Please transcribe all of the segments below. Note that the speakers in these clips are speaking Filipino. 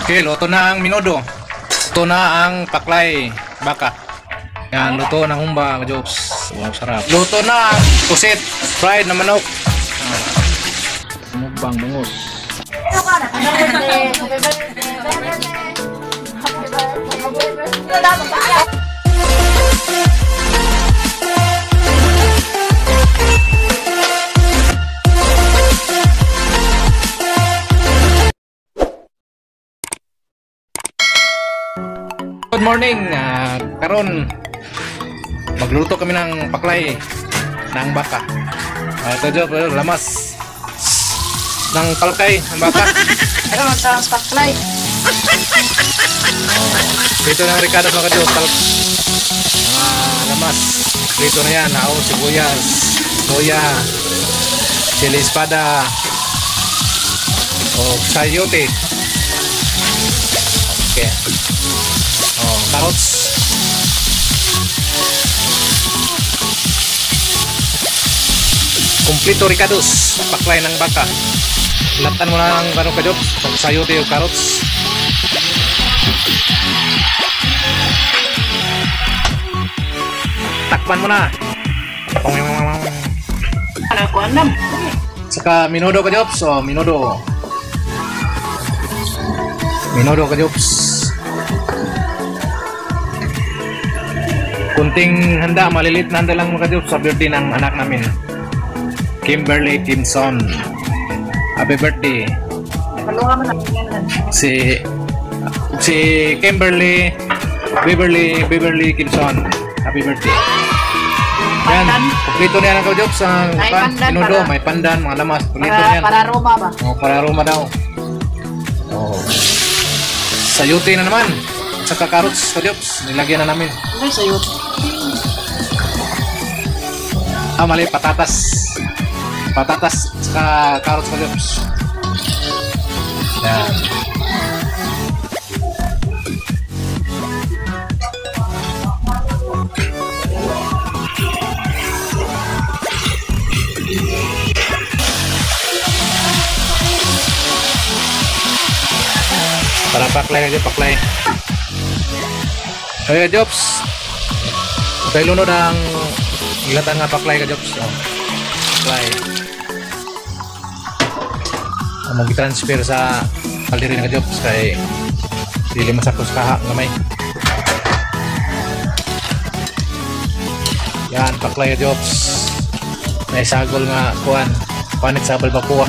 Okay, luto na ang minudo. Luto na ang paklay baka. Yan, luto ng humba, ka-jobs. Wow, sarap. Luto na ang pusit, fried na manok. Mukbang bangus. Good morning. Karon magluluto kami ng paklay ng baka. Ito job, lamas ng palkay ng baka. Pero sa paklay. Dito ng Ricardo mga job, lamas. Dito na yan, sibuyas, soya, chili espada, sayote. Okay. Carrots. Kumplito ricados, paklay ng baka. Latan mo na ang ka-job, sayote o carrots. Takpan mo na. Ako alam. Saka minudo ka-job, so minudo. Minudo ka-job. Kunting handa, malilit na handa lang mga ka-job sa birthday ng anak namin. Kimberly Kimson. Happy birthday. Paluha mo na yan. Si Kimberly Beverly Kimson. Happy birthday. Yan, kumplito na yan ang ka-job sa minudo, may pandan, mga lamas. Kumplito na yan. Para aroma ba? Para aroma daw. Sayote na naman. Saka carrots, ka-jobs. Nilagyan na namin. Ay, sayot. Mali, patatas. Patatas saka carrots, ka-jobs. Yan. Para paklay aja, paklay. Oke, jobs. Tayo lunod ang ilatan nga paklay ka, jobs. Paklay. Amo gi-transfer sa kaldirin ka, jobs, kay dili masakos kaha gamay. Yan, paklay ka, jobs. May sagol nga kuan. Panit sa balbakuha.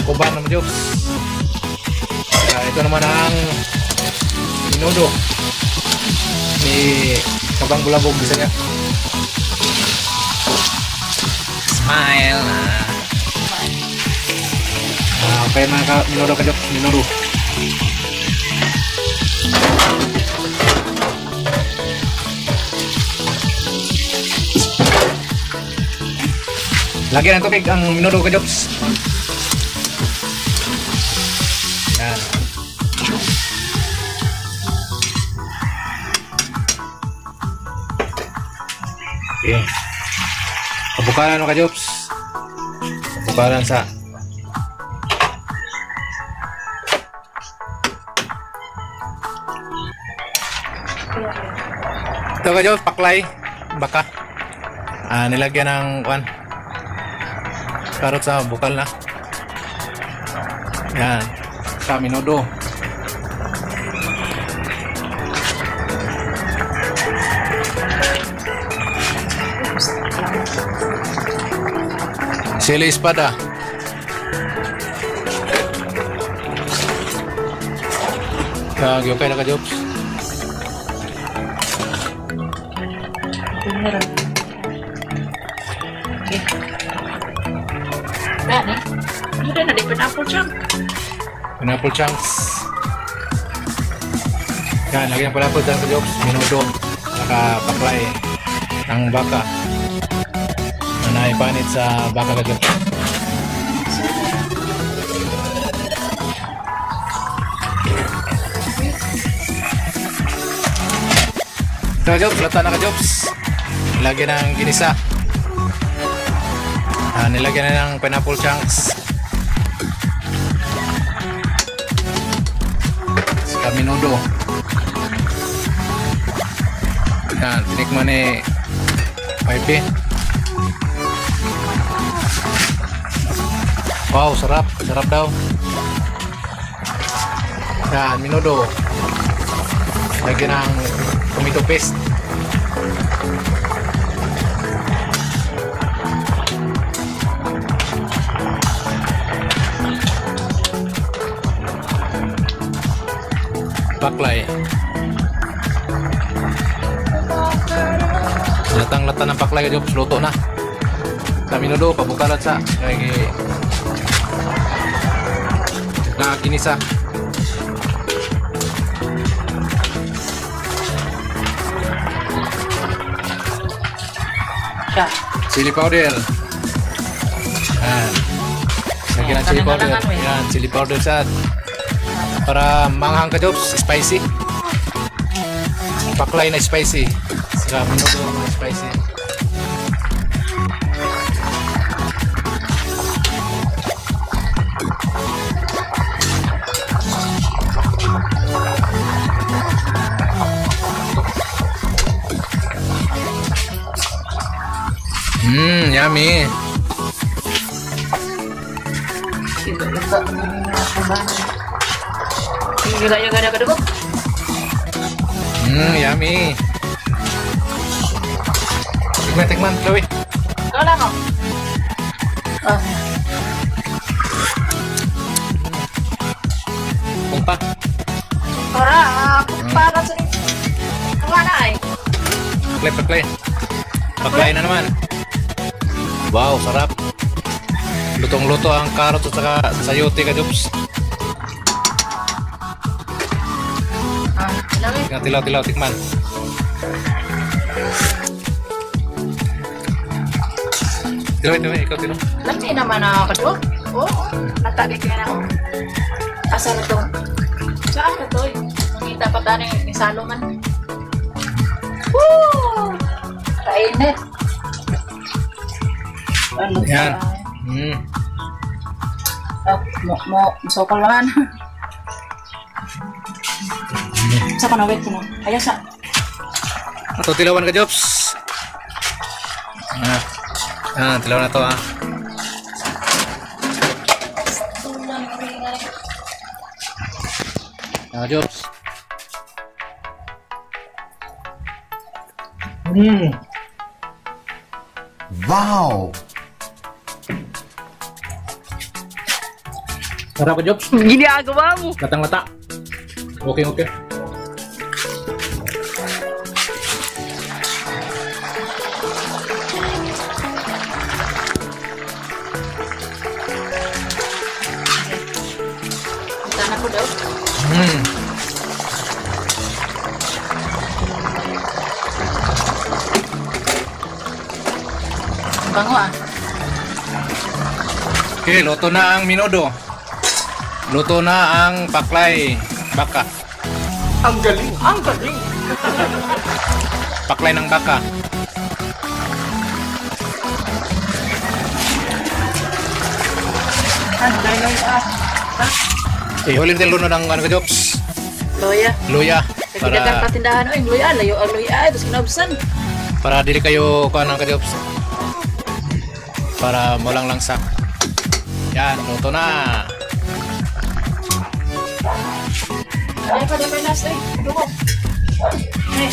Kuban naman, jobs. Ito naman ang minudo ni Kabang Bulabog, bisa niya. Smile. Okay na minudo ka, jobs. Minudo. Lagyan ng tubig ang minudo ka, jobs. Yan. Okay. Kabukalan mo ka, jobs. Kabukalan sa ito ka, jobs, paklay baka. Nilagyan ng kuan carrot sa bukal na. Yan. Sa minudo. Chili espada. Okay na ka, jobs. Okay. Yan eh. Hindi na di pineapple chunk. Pineapple chunks. Yan, lagyan pineapple chunks, jobs. Minudo. Nakapaklay ng baka. Na naipanit sa baka ka, jobs. Ito, jobs. Lata na ka, jobs. Lagyan ng ginisa. Nilagyan na ng pineapple chunks. sa minudo. Yan, tinikman ni Pipe. Wow, sarap. Sarap daw. Yan, minudo. Lagyan ng tomato paste. Baklay. Latang-lata ng baklay ka Jobs, luto na. Sa minudo, pabukalat sa lagi nakakinisa. Siya. Chili powder. Yan. Lagyan ng chili powder. Yan, chili powder sa para manghang ka Jobs, spicy. Baklay na spicy. Saka minudo na spicy. Yummy. Gila yung gada ka dugog. Yummy. Tikman, Chloe. Ikaw lang ako. Oh. Kumpa. Para, para sa wala ay. Baklay. Baklay na naman. Wow, sarap. Lutong-luto ang carrot at saka sayote ka Jobs. Lagi. Tilaw-tilaw, tikman. Tilaw, ikaw tilaw. Lagi naman ako dugog. Oh, natagi ka na ako. Asa na to? Saan na to? Nakita pa tayo ni Salomon. Woo! Kainit. Ano Yan. Masukal naman. Sa panawit ko na. Ayaw sa. Ito, tilawan ka Jobs. Tilaw na to Jobs. Wow! Sarap ka Jobs. Ginagawa mo. Latang-lata. Okay. Sana ko daw. Bango Okay, luto na ang minudo. Luto na ang baklay baka. Ang galing. Ang galing. Baklay ng baka. Ang galing. Hulin din luno ng ano ka Jobs. Loya. Luya. Nagdagang patindahan. Ay, loya. Layo ang loya. Ay, tapos kinabsan. Para dili kayo kuha ng ka Jobs. Para molang langsak. Yan, luto na. Ay, pa nas. Ay, dugo. Ay,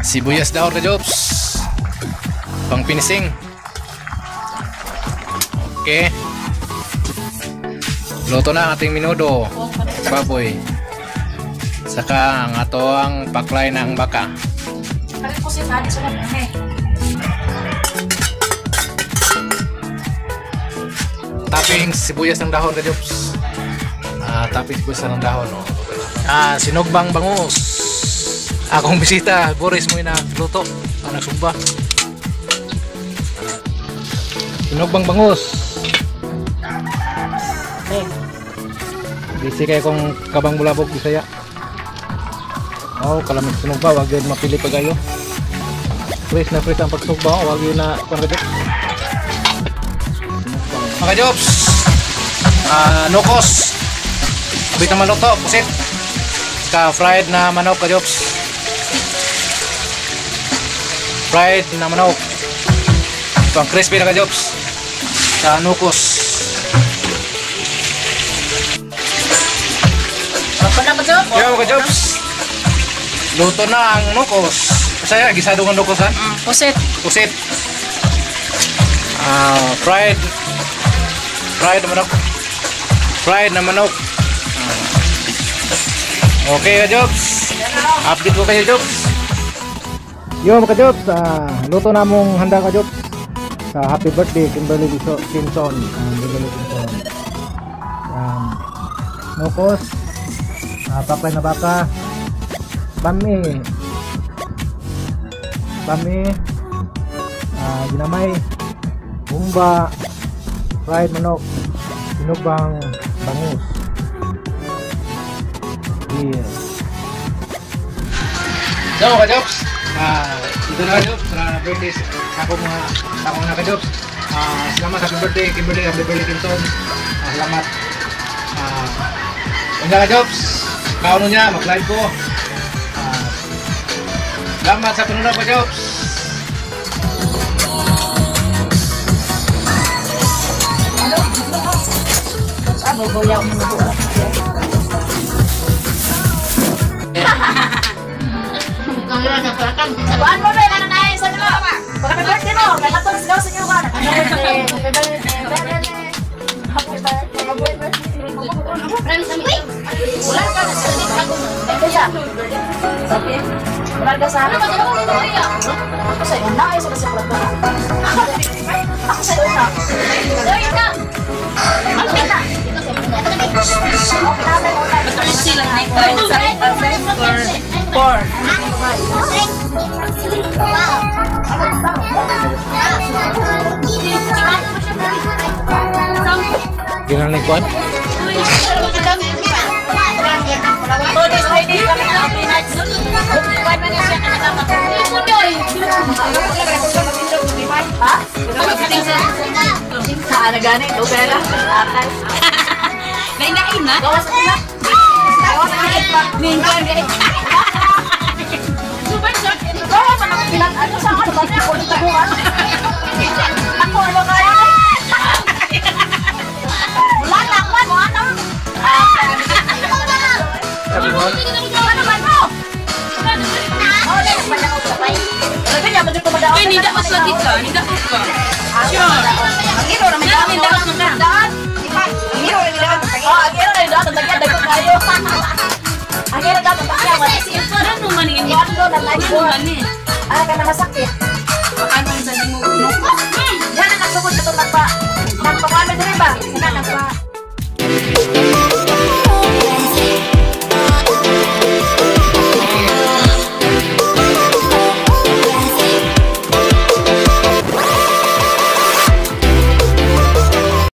Sibuyas daw ka Jobs. Pang finishing. Okay. Luto na ang ating minudo. Baboy. Saka ang ato ang paklay ng baka. Kali ko si Tadi sa mga Topping sibuyas ng dahon ka Jobs. Topping sibuyas ng dahon. Sinugbang bangus. Akong bisita, Boris mo na luto. Nagsumba. Sinugbang bangus. Bisi kayo kung kabang mulabog Bisaya. Kalamig sinugba, wag yun mapili pa kayo. Fresh na fresh ang pagsugba, wag yun na mga Jobs. nukos. Bit na maluto, pusit. Ka fried na manok kajops. Fried na manok. Pang crispy na kajops. Sa nukos. Apa na ba, Job? Yo kajops. Luto na ang nukos. Saya gisado ng nukos ha. Pusit. Pusit. Fried na manok. Fried na manok. Okay ka Jobs. Update ko kayo Jobs. Yo mga Jobs, luto na mong handa ka Jobs sa happy birthday Kimberly Kinson. Kimberly Kinson. Nukos, papay na baka, bami, ginamay, bumba, fried manok, sinugbang bangus. Yes. So, ka-Jobs, ito na ka-Jobs, sa birthday sa akong mga ka-Jobs. Salamat sa happy birthday, Kimberly, happy birthday Kinson. Salamat. Kung ka-Jobs, kauno niya, mag-live ko. Salamat sa pinunaw ka-Jobs. Ano ba yung Buwan mo ba yung nanay sa nyo? Happy birthday mo! May katong sigaw sa inyo ka! Happy birthday! Happy birthday! Happy birthday! Ulan ka na sa sabi? Ulan ka sa akin? Ako sa una, ayaw sa nasipulat ko. Ako sa una. Uy, ito! Ako na! Okay natin, ulan. Silang ay Four. Ginaling kuan? Nagani, ito pera. Nainain na? Gawas ko na. Gawas ko na. Minggan guys. Super short. Gawas ko na. Bilang ano sa ano ba niya? Ako ng taguan. Ako ano kaya? Wala na ako. Ano ano? Sabi mo? Ano naman mo? Oh, dahil pa ako sabay. Sabi niya, madyo ko madaon. Ay, nidaos lagi ka. Nidaos ka. Sure. Ang hero na may daon. Ang hero na may daon. Oh, ang hero na may daon. Ang tagyan, dagon kayo. Ang hero dapat tagyan. Parang naman yun. Yan ko na live ko. Ano Ano ka na masakit? Paano sa mo? Yan ang nagsukod na ito